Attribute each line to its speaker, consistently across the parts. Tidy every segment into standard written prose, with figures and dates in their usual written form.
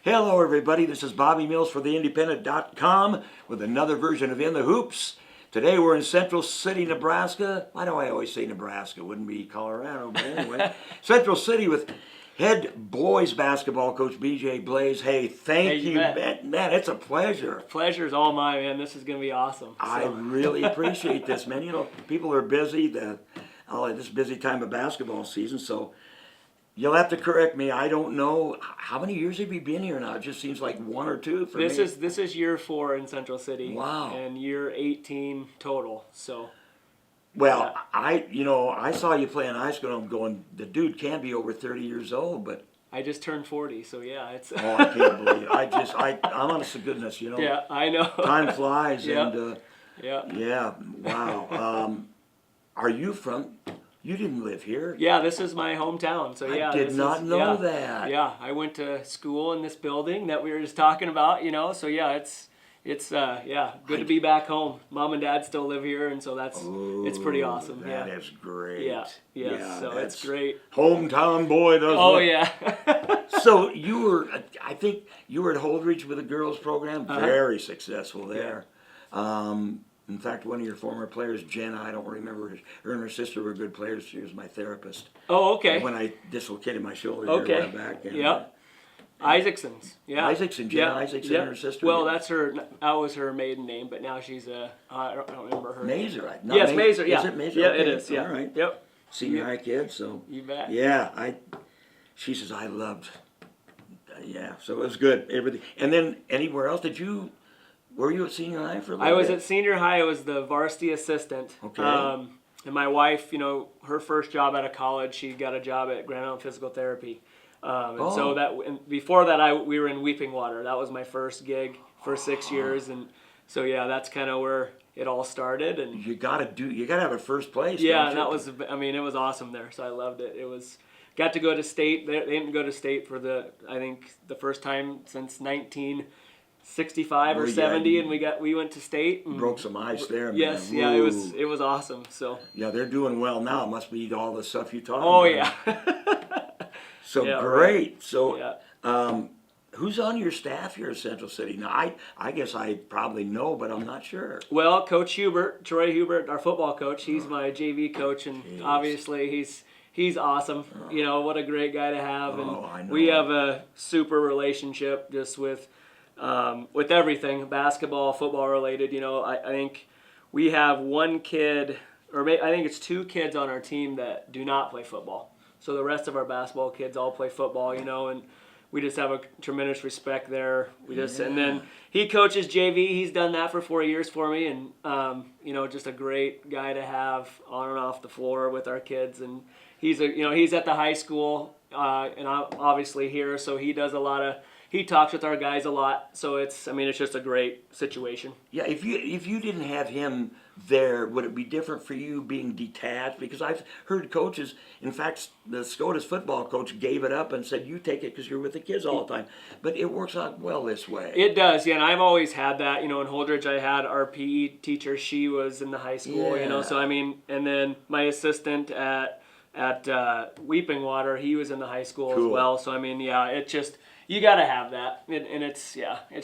Speaker 1: Hello everybody, this is Bobby Mills for theindependent.com with another version of In the Hoops. Today we're in Central City, Nebraska. Why do I always say Nebraska? Wouldn't be Colorado, but anyway. Central City with head boys basketball coach BJ Blase. Hey, thank you, man. It's a pleasure.
Speaker 2: Pleasure's all mine, man. This is going to be awesome.
Speaker 1: I really appreciate this, man. You know, people are busy. This busy time of basketball season, so you'll have to correct me. I don't know. How many years have you been here now? It just seems like one or two for me.
Speaker 2: This is year 4 in Central City.
Speaker 1: Wow.
Speaker 2: And year 18 total. So.
Speaker 1: Well, yeah. I saw you play in high school, and I'm going, the dude can be over 30 years old, but
Speaker 2: I just turned 40, so yeah, it's.
Speaker 1: Oh, I can't believe it. I'm honest to goodness, you know.
Speaker 2: Yeah, I know.
Speaker 1: Time flies,
Speaker 2: yeah.
Speaker 1: And
Speaker 2: yeah.
Speaker 1: Wow. Are you from? You didn't live here.
Speaker 2: Yeah, this is my hometown. So yeah,
Speaker 1: I did not know that.
Speaker 2: Yeah, I went to school in this building that we were just talking about. You know, so yeah, it's good to be back home. Mom and Dad still live here, and so it's pretty awesome.
Speaker 1: That is great.
Speaker 2: Yeah, so it's great.
Speaker 1: Hometown boy does.
Speaker 2: Oh yeah.
Speaker 1: So I think you were at Holdridge with the girls program. Very successful there. Yeah. In fact, one of your former players, Jenna, I don't remember, her and her sister were good players. She was my therapist.
Speaker 2: Oh, okay.
Speaker 1: When I dislocated my shoulder here a while back. And,
Speaker 2: yep. Isaacson's. Yeah.
Speaker 1: Isaacson, Jenna Isaacson, and her sister.
Speaker 2: Well, that was her maiden name, but now she's I don't remember her.
Speaker 1: Mazer, right?
Speaker 2: Yes, Mazer. Yeah.
Speaker 1: Is it Mazer?
Speaker 2: Yeah,
Speaker 1: okay.
Speaker 2: it is. Yeah.
Speaker 1: All right.
Speaker 2: Yep.
Speaker 1: Senior high kid, so.
Speaker 2: You bet.
Speaker 1: Yeah, she says I loved. Yeah, so it was good. Everything, and then anywhere else? Were you at senior high for a little bit?
Speaker 2: I was at senior high. I was the varsity assistant.
Speaker 1: Okay.
Speaker 2: And my wife, her first job out of college, she got a job at Grand Island Physical Therapy. So before that, we were in Weeping Water. That was my first gig for 6 years, and so yeah, that's kind of where it all started. And
Speaker 1: you gotta have a first place.
Speaker 2: Yeah, and it was awesome there. So I loved it. Got to go to state. They didn't go to state for the first time since 1965 or 70, and we went to state and
Speaker 1: broke some ice there, man.
Speaker 2: Yes,
Speaker 1: Woo.
Speaker 2: yeah, it was awesome. So
Speaker 1: yeah, they're doing well now. It must be all the stuff you talked about.
Speaker 2: Oh yeah.
Speaker 1: So
Speaker 2: yeah,
Speaker 1: great.
Speaker 2: Right.
Speaker 1: So
Speaker 2: yeah.
Speaker 1: Who's on your staff here at Central City? Now I guess I probably know, but I'm not sure.
Speaker 2: Well, Coach Hubert, Troy Hubert, our football coach, he's my JV coach, and obviously he's awesome. What a great guy to have, and
Speaker 1: I know.
Speaker 2: we have a super relationship just with everything, basketball, football related. I think we have one kid, I think it's 2 kids on our team that do not play football. So the rest of our basketball kids all play football, and we just have a tremendous respect there. And then he coaches JV. He's done that for 4 years for me, and just a great guy to have on and off the floor with our kids. And he's at the high school, and I'm obviously here, so he does he talks with our guys a lot, so it's just a great situation.
Speaker 1: Yeah, if you didn't have him there, would it be different for you being detached? Because I've heard coaches, in fact, the SCOTUS football coach gave it up and said, you take it because you're with the kids all the time. But it works out well this way.
Speaker 2: It does, yeah, and I've always had that. In Holdridge, I had our PE teacher. She was in the high school, so and then my assistant at Weeping Water, he was in the high school as well. So, it just... You got to have that, and it's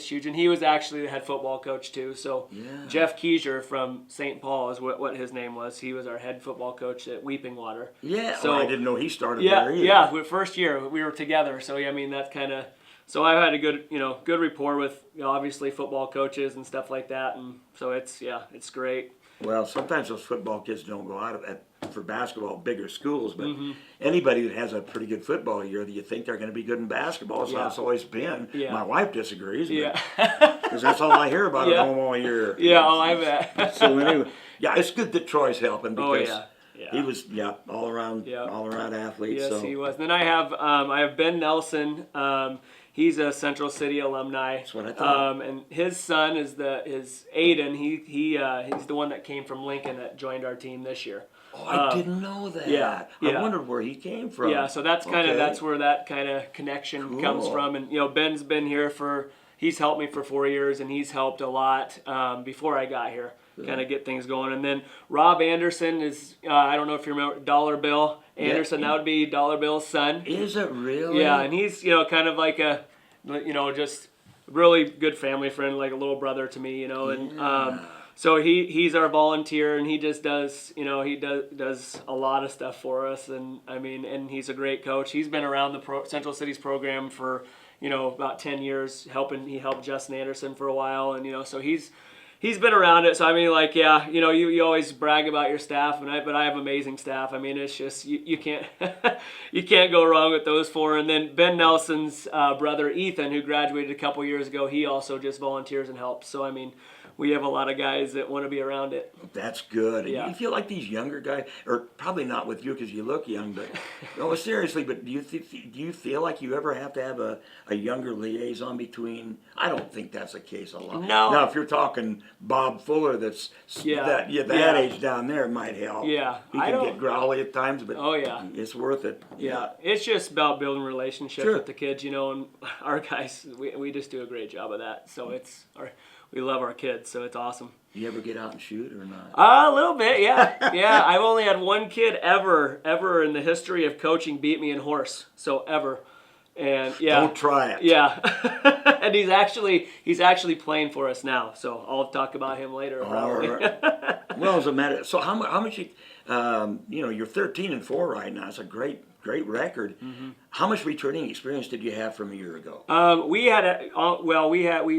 Speaker 2: huge. And he was actually the head football coach too. So Jeff Keiser from St. Paul is what his name was. He was our head football coach at Weeping Water.
Speaker 1: Yeah,
Speaker 2: so
Speaker 1: I didn't know he started there either.
Speaker 2: Yeah, first year we were together. So that's kind of. So I've had a good rapport with obviously football coaches and stuff like that, and so it's great.
Speaker 1: Well, sometimes those football kids don't go out for basketball bigger schools, but anybody that has a pretty good football year, you think they're going to be good in basketball. That's how it's always been. Yeah. My wife disagrees, because that's all I hear about at home all year.
Speaker 2: Yeah, I bet.
Speaker 1: So anyway, it's good that Troy's helping because he was all around athlete.
Speaker 2: Yes,
Speaker 1: so.
Speaker 2: he was. Then I have Ben Nelson. He's a Central City alumni.
Speaker 1: That's what I thought.
Speaker 2: And his son is Aiden. He's the one that came from Lincoln that joined our team this year.
Speaker 1: Oh, I didn't know that.
Speaker 2: Yeah.
Speaker 1: I wondered where he came from.
Speaker 2: Yeah, so that's that's where that kind of connection comes from. And Ben's been here he's helped me for 4 years, and he's helped a lot before I got here. kind of get things going. And then Rob Anderson is, I don't know if you remember Dollar Bill Anderson. That would be Dollar Bill's son.
Speaker 1: Is it really?
Speaker 2: Yeah, and he's kind of like a, just really good family friend, like a little brother to me, and so he's our volunteer, and he just does, he does a lot of stuff for us, and and he's a great coach. He's been around the Central Cities program for about 10 years, He helped Justin Anderson for a while, and so he's been around it. So you always brag about your staff, but I have amazing staff. It's just you can't you can't go wrong with those four. And then Ben Nelson's brother Ethan, who graduated a couple years ago, he also just volunteers and helps. So we have a lot of guys that want to be around it.
Speaker 1: That's good.
Speaker 2: Yeah.
Speaker 1: You feel like these younger guys, or probably not with you because you look young, but no, seriously. But do you feel like you ever have to have a younger liaison between? I don't think that's the case a lot.
Speaker 2: No.
Speaker 1: Now, if you're talking Bob Fuller, that's that age down there, it might help.
Speaker 2: Yeah.
Speaker 1: He can get growly at times, but it's worth it.
Speaker 2: Yeah. It's just about building relationships with the kids, and our guys, we just do a great job of that. So we love our kids, so it's awesome.
Speaker 1: You ever get out and shoot or not?
Speaker 2: A little bit, yeah. Yeah, I've only had one kid ever in the history of coaching beat me in horse. So ever. And yeah.
Speaker 1: Don't try it.
Speaker 2: Yeah. And he's actually playing for us now. So I'll talk about him later probably.
Speaker 1: All right. Well, as a matter, so how much you're 13-4 right now. It's a great record. Mm-hmm. How much returning experience did you have from a year ago?
Speaker 2: We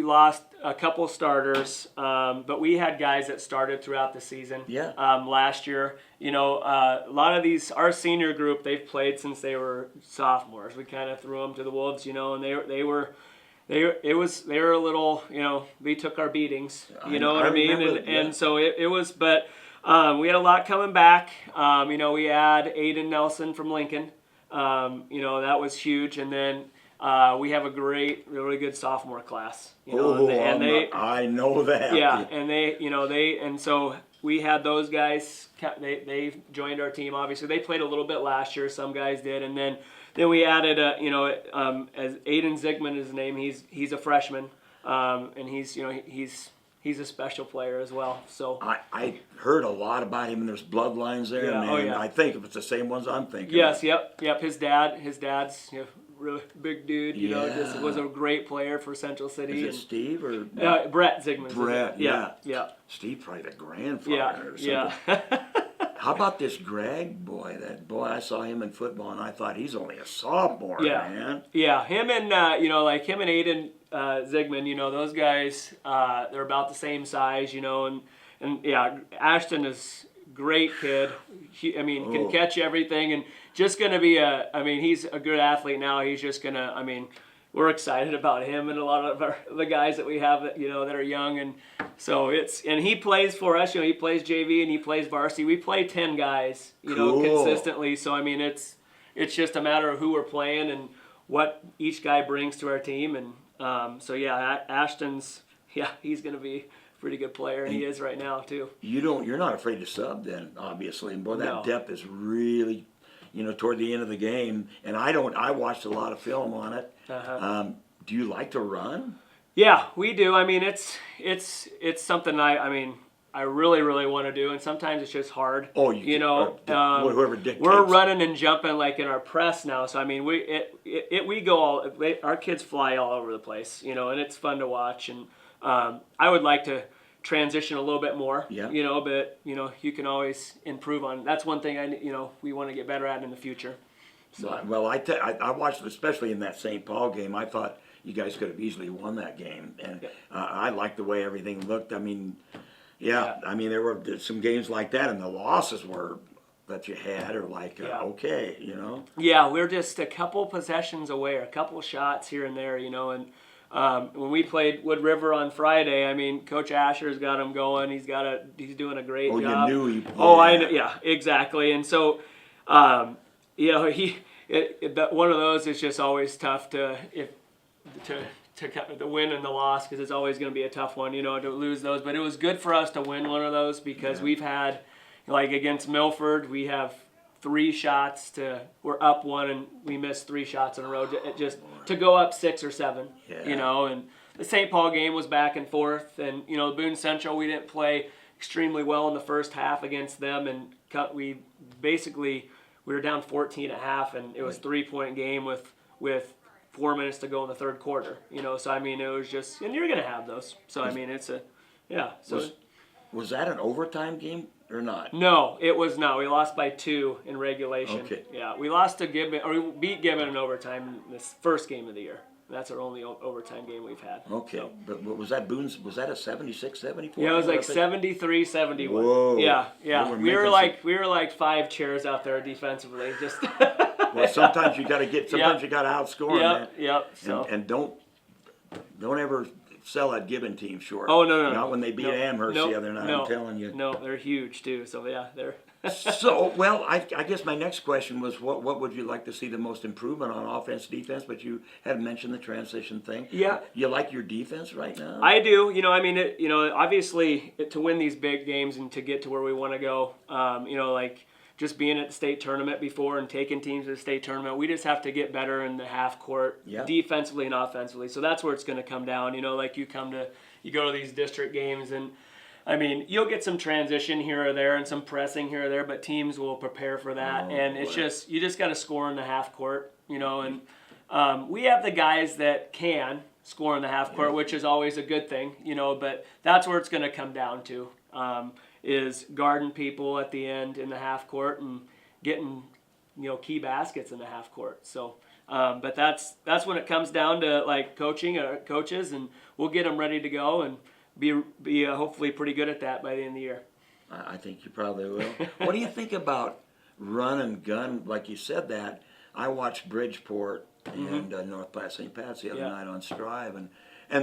Speaker 2: lost a couple starters, but we had guys that started throughout the season.
Speaker 1: Yeah.
Speaker 2: Last year, a lot of our senior group, they've played since they were sophomores. We kind of threw them to the wolves, and they were a little, we took our beatings, what I mean? And so it was, but we had a lot coming back. We had Aiden Nelson from Lincoln. That was huge. And then we have a really good sophomore class.
Speaker 1: I know that.
Speaker 2: Yeah, and so we had those guys. They joined our team. Obviously, they played a little bit last year. Some guys did, and then we added as Aiden Zigman is his name. He's a freshman, and he's a special player as well. So
Speaker 1: I heard a lot about him, and there's bloodlines there.
Speaker 2: Yeah,
Speaker 1: and I think if it's the same ones I'm thinking.
Speaker 2: Yes, yep. His dad's really big dude. Just was a great player for Central City.
Speaker 1: Is it Steve or
Speaker 2: Brett Zigman?
Speaker 1: Brett, yeah.
Speaker 2: Steve
Speaker 1: probably the grandfather.
Speaker 2: Yeah.
Speaker 1: How about this Greg boy? That boy, I saw him in football, and I thought he's only a sophomore, man.
Speaker 2: Yeah, him and him and Aiden Zigman, those guys, they're about the same size, and Ashton is great kid. Can catch everything, and just gonna be he's a good athlete now. He's just gonna, we're excited about him and a lot of the guys that we have that that are young, and so and he plays for us. He plays JV and he plays varsity. We play 10 guys, consistently. So it's just a matter of who we're playing and what each guy brings to our team, and Ashton's he's gonna be a pretty good player, and he is right now too.
Speaker 1: You're not afraid to sub then, obviously, and boy, that depth is really. Toward the end of the game, and I watched a lot of film on it.
Speaker 2: Uh-huh.
Speaker 1: Do you like to run?
Speaker 2: Yeah, we do. It's something I really, really want to do, and sometimes it's just hard.
Speaker 1: Oh, whoever dictates.
Speaker 2: We're running and jumping like in our press now, so we go our kids fly all over the place, and it's fun to watch, and I would like to transition a little bit more, but you can always improve on. That's one thing we want to get better at in the future. So
Speaker 1: well, I watched, especially in that St. Paul game. I thought you guys could have easily won that game, and I liked the way everything looked. There were some games like that, and the losses were that you had are like okay,
Speaker 2: Yeah, we're just a couple possessions away, or a couple shots here and there, and. When we played Wood River on Friday, Coach Asher's got him going. He's doing a great job.
Speaker 1: You knew he.
Speaker 2: I know. Yeah, exactly. And so, one of those is just always tough to the win and the loss, because it's always going to be a tough one, to lose those. But it was good for us to win one of those, because we've had, like against Milford, we have 3 shots we're up 1, and we missed 3 shots in a row to go up 6 or 7, and the St. Paul game was back and forth, and Boone Central, we didn't play extremely well in the first half against them, and we were down 14 at half, and it was 3-point game with 4 minutes to go in the third quarter. So I mean, it was just, and you're gonna have those. So I mean, So
Speaker 1: was that an overtime game or not?
Speaker 2: no, it was not. We lost by 2 in regulation.
Speaker 1: Okay.
Speaker 2: Yeah, we lost to Gibbon, or we beat Gibbon in overtime in this first game of the year. That's our only overtime game we've had.
Speaker 1: Okay,
Speaker 2: So.
Speaker 1: but was that Boone's? Was that a 76-74?
Speaker 2: Yeah, it was like 73-71.
Speaker 1: Whoa.
Speaker 2: Yeah.
Speaker 1: We were
Speaker 2: We were like 5 chairs out there defensively, just.
Speaker 1: Well, sometimes you got to you got to outscore them.
Speaker 2: Yep. So.
Speaker 1: And don't ever sell that Gibbon team short.
Speaker 2: Oh no.
Speaker 1: Not when they beat Amherst the other night. I'm telling you.
Speaker 2: No, they're huge too. So yeah, they're.
Speaker 1: So, well, I guess my next question was, what would you like to see the most improvement on offense, defense? But you had mentioned the transition thing.
Speaker 2: Yeah.
Speaker 1: You like your defense right now?
Speaker 2: I do. I mean, obviously, to win these big games and to get to where we want to go, like just being at the state tournament before and taking teams to the state tournament, we just have to get better in the half court, defensively and offensively. So that's where it's going to come down. Like you go to these district games and. I mean, you'll get some transition here or there and some pressing here or there, but teams will prepare for that. And it's you just got to score in the half court, and we have the guys that can score in the half court, which is always a good thing, but that's where it's going to come down to, is guarding people at the end in the half court and getting, key baskets in the half court. So, but that's when it comes down to like coaching or coaches, and we'll get them ready to go and be hopefully pretty good at that by the end of the year.
Speaker 1: I think you probably will. What do you think about run and gun? Like you said that, I watched Bridgeport and North Platte St. Pat's the other night on Strive, and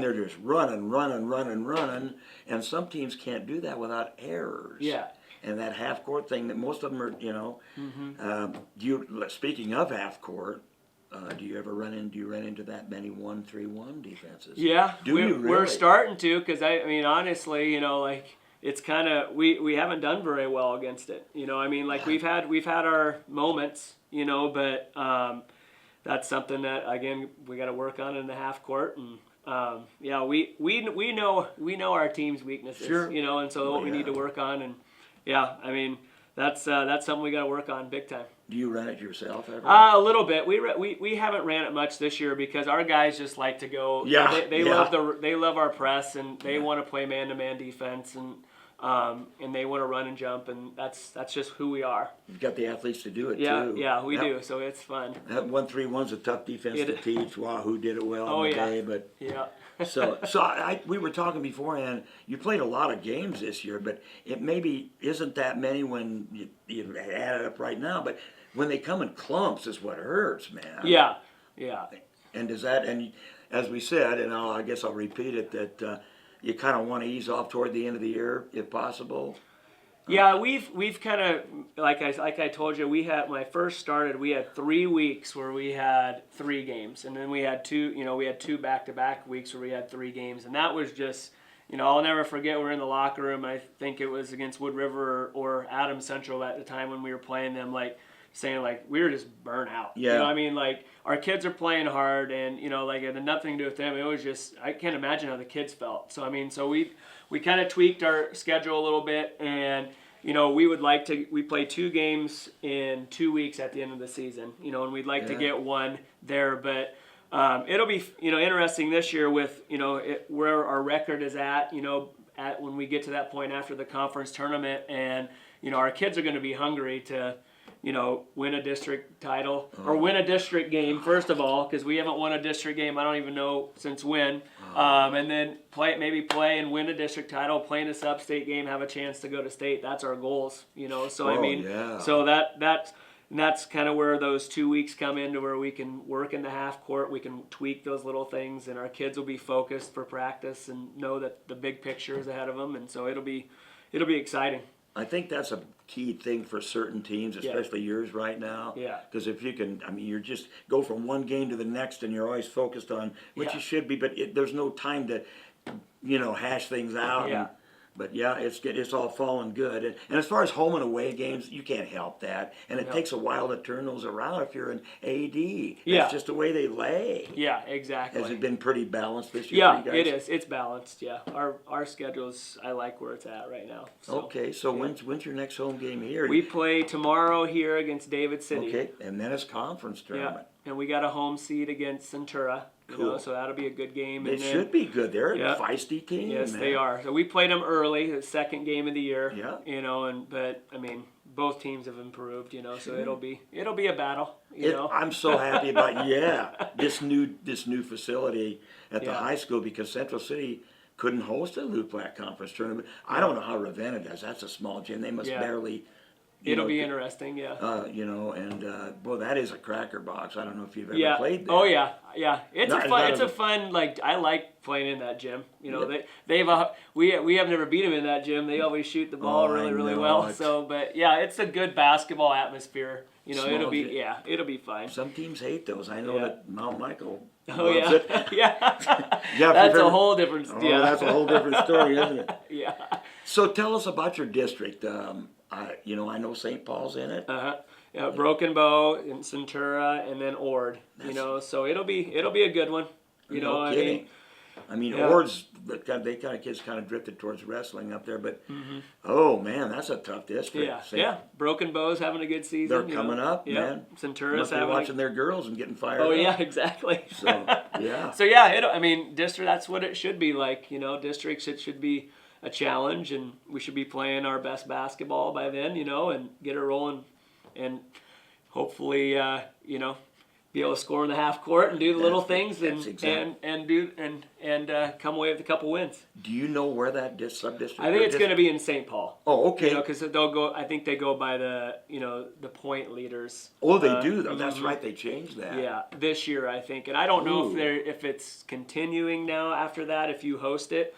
Speaker 1: they're just running, and some teams can't do that without errors.
Speaker 2: Yeah.
Speaker 1: And that half court thing that most of them are, speaking of half court, do you run into that many 1-3-1 defenses?
Speaker 2: Yeah,
Speaker 1: really?
Speaker 2: We're starting to, because I mean, honestly, it's kind of we haven't done very well against it. I mean, like we've had our moments, but that's something that again we got to work on in the half court, and we know our team's weaknesses,
Speaker 1: sure.
Speaker 2: And so what we need to work on, and I mean. That's something we got to work on big time.
Speaker 1: Do you run it yourself ever?
Speaker 2: A little bit. We haven't ran it much this year because our guys just like to go.
Speaker 1: Yeah.
Speaker 2: They love our press, and they want to play man-to-man defense, and they want to run and jump, and that's just who we are.
Speaker 1: You've got the athletes to do it
Speaker 2: too. Yeah, we
Speaker 1: Yep.
Speaker 2: do. So it's fun.
Speaker 1: That 1-3-1's a tough defense to teach. Wahoo did it well in the day, but so we were talking beforehand. You played a lot of games this year, but it maybe isn't that many when you add it up right now. But when they come in clumps, is what hurts, man.
Speaker 2: Yeah.
Speaker 1: And as we said, and I guess I'll repeat it, that you kind of want to ease off toward the end of the year if possible.
Speaker 2: Yeah, we've kind of like I told you, when I first started, we had 3 weeks where we had 3 games, and then we had 2 back-to-back weeks where we had 3 games, and that was just, I'll never forget. We were in the locker room. I think it was against Wood River or Adams Central at the time when we were playing them, saying we were just burnt out.
Speaker 1: Yeah.
Speaker 2: I mean, our kids are playing hard, and it had nothing to do with them. It was just, I can't imagine how the kids felt. So I mean, we kind of tweaked our schedule a little bit, and we play 2 games in 2 weeks at the end of the season, and we'd like to get one there, but it'll be interesting this year with where our record is at when we get to that point after the conference tournament, and our kids are going to be hungry to win a district title or win a district game, first of all, because we haven't won a district game, I don't even know since when. And then play and win a district title, play in a sub-state game, have a chance to go to state. That's our goals, So so that's kind of where those 2 weeks come into where we can work in the half court, we can tweak those little things, and our kids will be focused for practice and know that the big picture is ahead of them, and so it'll be exciting.
Speaker 1: I think that's a key thing for certain teams, especially yours right now.
Speaker 2: Yeah.
Speaker 1: Because if you can, you're just go from one game to the next, and you're always focused on, which you should be, but there's no time to, hash things out.
Speaker 2: Yeah.
Speaker 1: But yeah, it's all falling good. And as far as home and away games, you can't help that. And it takes a while to turn those around if you're an AD.
Speaker 2: Yeah.
Speaker 1: That's just the way they lay.
Speaker 2: Yeah, exactly.
Speaker 1: Has it been pretty balanced this year
Speaker 2: Yeah,
Speaker 1: for you guys?
Speaker 2: it is. It's balanced. Yeah, our schedules. I like where it's at right now. So,
Speaker 1: Okay, so when's your next home game here?
Speaker 2: we play tomorrow here against David City.
Speaker 1: Okay, and then it's conference tournament.
Speaker 2: Yeah, and we got a home seed against Centura.
Speaker 1: Cool.
Speaker 2: So that'll be a good game.
Speaker 1: They
Speaker 2: And then,
Speaker 1: should be good. They're
Speaker 2: Yeah.
Speaker 1: a feisty team.
Speaker 2: Yes,
Speaker 1: man.
Speaker 2: they are. So we played them early, the second game of the year.
Speaker 1: Yeah.
Speaker 2: But I mean, both teams have improved. So it'll be a battle. You know.
Speaker 1: I'm so happy about this new facility at the
Speaker 2: Yeah.
Speaker 1: high school because Central City couldn't host a Loup Platte Conference tournament. I don't know how Ravenna does. That's a small gym. They must
Speaker 2: Yeah.
Speaker 1: barely.
Speaker 2: It'll be interesting. Yeah.
Speaker 1: Boy, that is a cracker box. I don't know if you've ever
Speaker 2: Yeah.
Speaker 1: played there.
Speaker 2: Oh yeah. It's
Speaker 1: No,
Speaker 2: a fun.
Speaker 1: that
Speaker 2: It's
Speaker 1: is
Speaker 2: a fun. Like I like playing in that gym.
Speaker 1: Yeah.
Speaker 2: We have never beat them in that gym. They always shoot the ball
Speaker 1: Oh, I
Speaker 2: really
Speaker 1: know.
Speaker 2: well.
Speaker 1: It's-
Speaker 2: So, but yeah, it's a good basketball atmosphere.
Speaker 1: Small
Speaker 2: It'll be
Speaker 1: gym.
Speaker 2: it'll be fine.
Speaker 1: Some teams hate those. I know
Speaker 2: Yeah.
Speaker 1: that Mount Michael
Speaker 2: Oh
Speaker 1: loves
Speaker 2: yeah.
Speaker 1: it.
Speaker 2: Yeah.
Speaker 1: Yeah, if
Speaker 2: That's
Speaker 1: you've
Speaker 2: a
Speaker 1: ever-
Speaker 2: whole different.
Speaker 1: Oh,
Speaker 2: Yeah.
Speaker 1: that's a whole different story, isn't it?
Speaker 2: Yeah.
Speaker 1: So tell us about your district. I know St. Paul's in it.
Speaker 2: Yeah, Broken Bow and Centura and then Ord. So it'll be a good one.
Speaker 1: No
Speaker 2: I
Speaker 1: kidding.
Speaker 2: mean,
Speaker 1: I mean,
Speaker 2: Yeah.
Speaker 1: Ord's kids kind of drifted towards wrestling up there, but oh man, that's a tough district.
Speaker 2: yeah,
Speaker 1: St.
Speaker 2: yeah. Broken Bow's having a good season.
Speaker 1: They're coming up,
Speaker 2: yeah.
Speaker 1: man.
Speaker 2: Centura's
Speaker 1: Must be
Speaker 2: having.
Speaker 1: watching their girls and getting fired
Speaker 2: Oh
Speaker 1: up.
Speaker 2: yeah, exactly.
Speaker 1: So yeah.
Speaker 2: So yeah, district. That's what it should be like. Districts. It should be a challenge, and we should be playing our best basketball by then. And get it rolling, and hopefully, be able to score in the half court and do the little things
Speaker 1: that's
Speaker 2: and come away with a couple wins.
Speaker 1: Do you know where that sub-district?
Speaker 2: I think it's going to be in St. Paul.
Speaker 1: Oh, okay.
Speaker 2: Because they'll go. I think they go by the point leaders.
Speaker 1: Oh, they do though. That's right. They changed that.
Speaker 2: Yeah, this year I think, and I don't know
Speaker 1: Ooh.
Speaker 2: if it's continuing now after that. If you host it,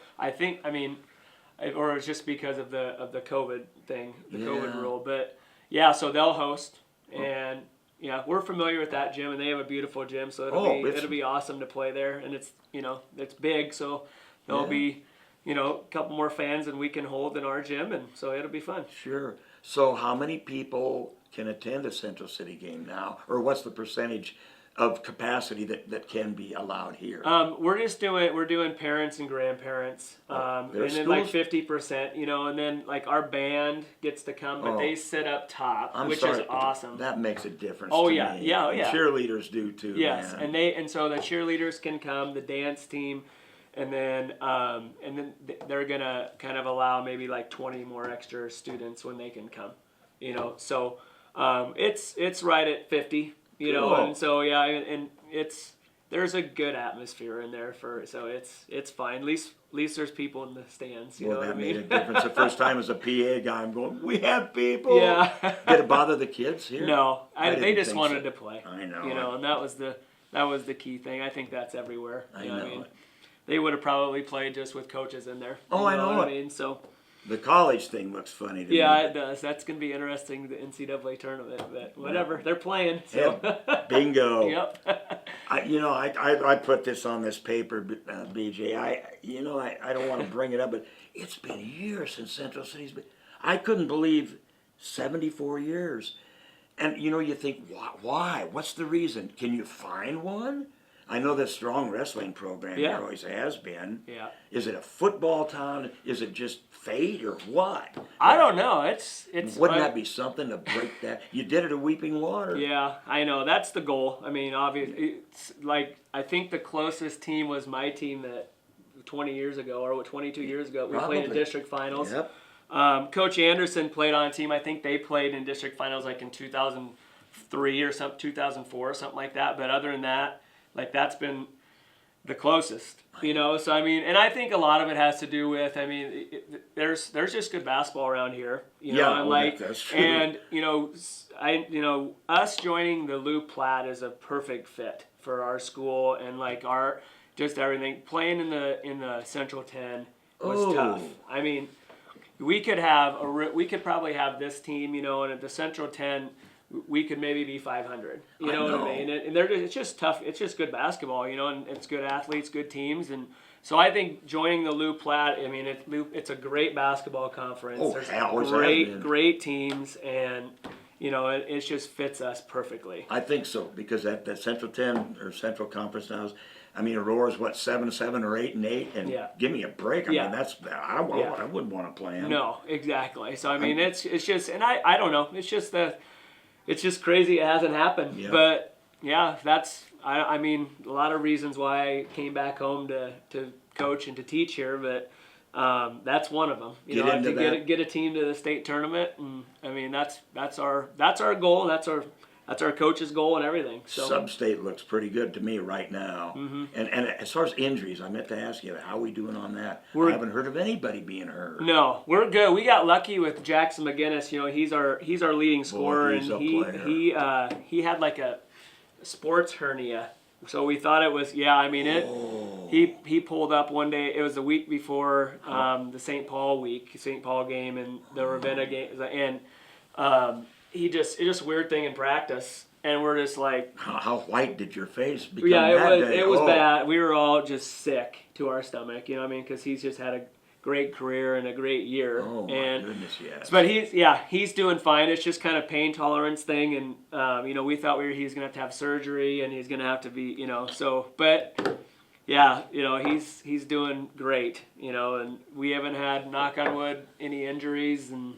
Speaker 2: or it's just because of the COVID thing, the COVID
Speaker 1: Yeah.
Speaker 2: rule. But yeah, so they'll host, and yeah, we're familiar with that gym, and they have a beautiful gym, so it'll be awesome to play there, and it's big, so there'll be a couple more fans than we can hold in our gym, and so it'll be fun.
Speaker 1: Sure. So how many people can attend a Central City game now, or what's the percentage of capacity that can be allowed here?
Speaker 2: We're doing parents and grandparents, and
Speaker 1: there's
Speaker 2: then like
Speaker 1: schools?
Speaker 2: 50%, and then like our band gets to come, but they sit up top,
Speaker 1: I'm
Speaker 2: which
Speaker 1: sorry,
Speaker 2: is awesome.
Speaker 1: That makes a difference.
Speaker 2: Oh,
Speaker 1: to
Speaker 2: yeah,
Speaker 1: me.
Speaker 2: yeah,
Speaker 1: And
Speaker 2: yeah.
Speaker 1: cheerleaders do too.
Speaker 2: Yes,
Speaker 1: man.
Speaker 2: and so the cheerleaders can come, the dance team, and then they're gonna kind of allow maybe like 20 more extra students when they can come, So it's right at 50,
Speaker 1: Cool.
Speaker 2: and so yeah, and there's a good atmosphere in there so it's fine. At least there's people in the stands. You know
Speaker 1: Well,
Speaker 2: what
Speaker 1: that
Speaker 2: I
Speaker 1: made
Speaker 2: mean?
Speaker 1: a difference. The first time as a PA guy, I'm going, we have people.
Speaker 2: Yeah.
Speaker 1: Did it bother the kids here?
Speaker 2: No,
Speaker 1: I
Speaker 2: they
Speaker 1: didn't
Speaker 2: just
Speaker 1: think
Speaker 2: wanted
Speaker 1: so.
Speaker 2: to play.
Speaker 1: I know.
Speaker 2: And that was the key thing. I think that's everywhere.
Speaker 1: I
Speaker 2: You know what
Speaker 1: know.
Speaker 2: I mean? They would have probably played just with coaches in there.
Speaker 1: Oh,
Speaker 2: You
Speaker 1: I know
Speaker 2: what
Speaker 1: it.
Speaker 2: I mean? So
Speaker 1: The college thing looks funny to me.
Speaker 2: yeah, it does. That's gonna be interesting. The NCAA tournament, but whatever, they're playing. So.
Speaker 1: Yeah, bingo.
Speaker 2: Yep.
Speaker 1: I put this on this paper, BJ. I don't want to bring it up, but it's been years since Central City's been. I couldn't believe 74 years. And you think, why? What's the reason? Can you find one? I know the strong wrestling program
Speaker 2: Yeah.
Speaker 1: there always has been.
Speaker 2: Yeah.
Speaker 1: Is it a football town? Is it just fate or what?
Speaker 2: I don't know. It's.
Speaker 1: Wouldn't that be something to break that? You did it at Weeping Water.
Speaker 2: Yeah, I know. That's the goal. I mean, obviously, it's like I think the closest team was my team that 20 years ago or 22 years ago we played in
Speaker 1: Probably.
Speaker 2: district finals.
Speaker 1: Yep.
Speaker 2: Coach Anderson played on a team. I think they played in district finals like in 2003 or something, 2004 or something like that. But other than that, like that's been the closest, So I mean, and I think a lot of it has to do with. I mean, there's just good basketball around here,
Speaker 1: Yeah,
Speaker 2: and
Speaker 1: well, that's true.
Speaker 2: and us joining the Loup Platte is a perfect fit for our school and like our just everything. Playing in the Central 10 was tough. I mean, we could probably have this team, and at the Central 10. We could maybe be 500. You know what I mean? And it's just tough. It's just good basketball, and it's good athletes, good teams, and So I think joining the Lou Platte, I mean, it's a great basketball conference.
Speaker 1: Oh,
Speaker 2: There's
Speaker 1: always has been.
Speaker 2: great teams, and it just fits us perfectly.
Speaker 1: I think so, because that Central 10 or Central Conference now is, I mean, Aurora's what, 7-7 or 8-8, and
Speaker 2: Yeah.
Speaker 1: give me a break. I
Speaker 2: Yeah.
Speaker 1: mean, I wouldn't want to play them.
Speaker 2: No, exactly. So I mean, it's just, and I don't know. It's just crazy. It hasn't happened,
Speaker 1: Yeah.
Speaker 2: but yeah, I mean, a lot of reasons why I came back home to coach and to teach here, but that's one of them. Get a team to the state tournament, and I mean that's our goal. That's our coach's goal and everything. So
Speaker 1: Sub-state looks pretty good to me right now.
Speaker 2: Mm-hmm.
Speaker 1: And as far as injuries, I meant to ask you, how are we doing on that? I haven't heard of anybody being hurt.
Speaker 2: No, we're good. We got lucky with Jackson McGinnis. He's our leading scorer,
Speaker 1: he's
Speaker 2: and
Speaker 1: a player.
Speaker 2: he had like a sports hernia. So we thought it was, I mean, he pulled up one day, it was the week before the St. Paul game and the Ravenna game, and it's just a weird thing in practice, and we're just like...
Speaker 1: How white did your face become
Speaker 2: it was bad. We were all just sick to our stomach, you know what I mean, because he's just had a great career and a great year.
Speaker 1: Oh, my goodness, yes.
Speaker 2: But he's doing fine. It's just kind of pain tolerance thing, and we thought he was going to have surgery, and he's going to have to be, but he's doing great, and we haven't had, knock on wood, any injuries, and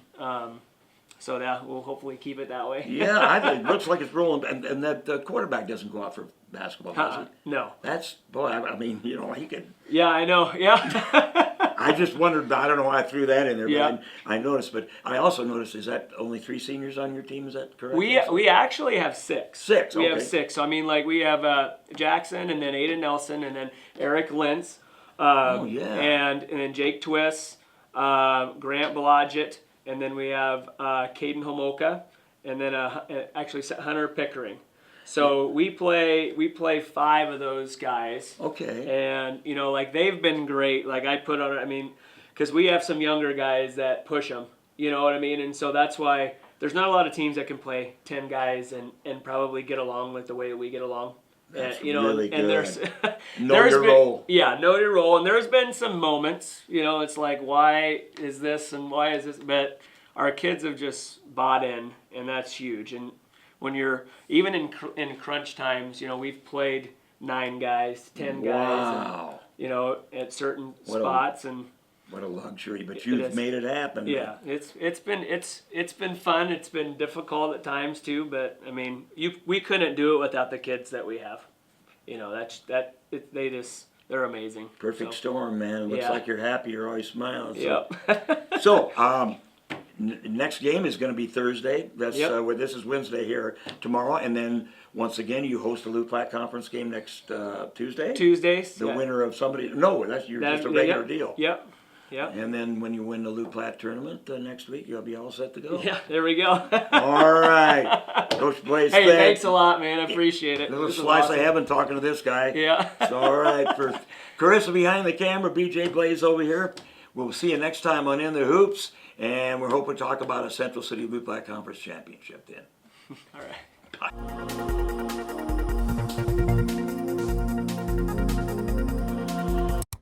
Speaker 2: so we'll hopefully keep it that way.
Speaker 1: Yeah, I think it looks like it's rolling, and that quarterback doesn't go out for basketball, does he?
Speaker 2: No.
Speaker 1: That's, boy, I mean, he could.
Speaker 2: Yeah, I know, yeah.
Speaker 1: I just wondered, I don't know why I threw that in there,
Speaker 2: Yeah.
Speaker 1: but I noticed. But I also noticed, is that only 3 seniors on your team? Is that correct?
Speaker 2: We actually have 6.
Speaker 1: 6,
Speaker 2: We
Speaker 1: okay.
Speaker 2: have 6. So, I mean, like, we have Jackson, and then Aiden Nelson, and then Eric Lentz. And then Jake Twiss, Grant Blodgett, and then we have Caden Homoka, and then actually Hunter Pickering. So we play 5 of those guys.
Speaker 1: Okay.
Speaker 2: And like they've been great. Like I put on, I mean, because we have some younger guys that push them. You know what I mean? And so that's why there's not a lot of teams that can play 10 guys and probably get along like the way we get along.
Speaker 1: That's
Speaker 2: And
Speaker 1: really good.
Speaker 2: there's
Speaker 1: Know your role.
Speaker 2: Yeah, know your role. And there's been some moments. It's like, why is this and why is this? But our kids have just bought in, and that's huge. And when you're even in crunch times, we've played 9 guys, 10 guys,
Speaker 1: Wow.
Speaker 2: and, at certain spots, and
Speaker 1: what a luxury! But you've made it happen.
Speaker 2: Yeah, it's been fun. It's been difficult at times too, but I mean, we couldn't do it without the kids that we have. They're amazing.
Speaker 1: Perfect storm, man. It looks like you're happy. You're always smiling. So.
Speaker 2: Yep.
Speaker 1: So, next game is going to be Thursday. That's
Speaker 2: Yep.
Speaker 1: This is Wednesday here tomorrow, and then once again you host a Lou Platte Conference game next Tuesday.
Speaker 2: Tuesdays.
Speaker 1: The winner of somebody. No, that's just a regular deal.
Speaker 2: Yep. Yep.
Speaker 1: And then when you win the Lou Platte tournament next week, you'll be all set to go.
Speaker 2: Yeah, there we go.
Speaker 1: All right, Coach Blase.
Speaker 2: Hey, thanks a lot, man. I appreciate it.
Speaker 1: A little slice of heaven talking to this guy.
Speaker 2: Yeah.
Speaker 1: So, all right, for Carissa behind the camera, BJ Blase over here. We'll see you next time on In the Hoops, and we're hoping to talk about a Central City Lou Platte Conference championship then.
Speaker 2: All right.
Speaker 1: Bye.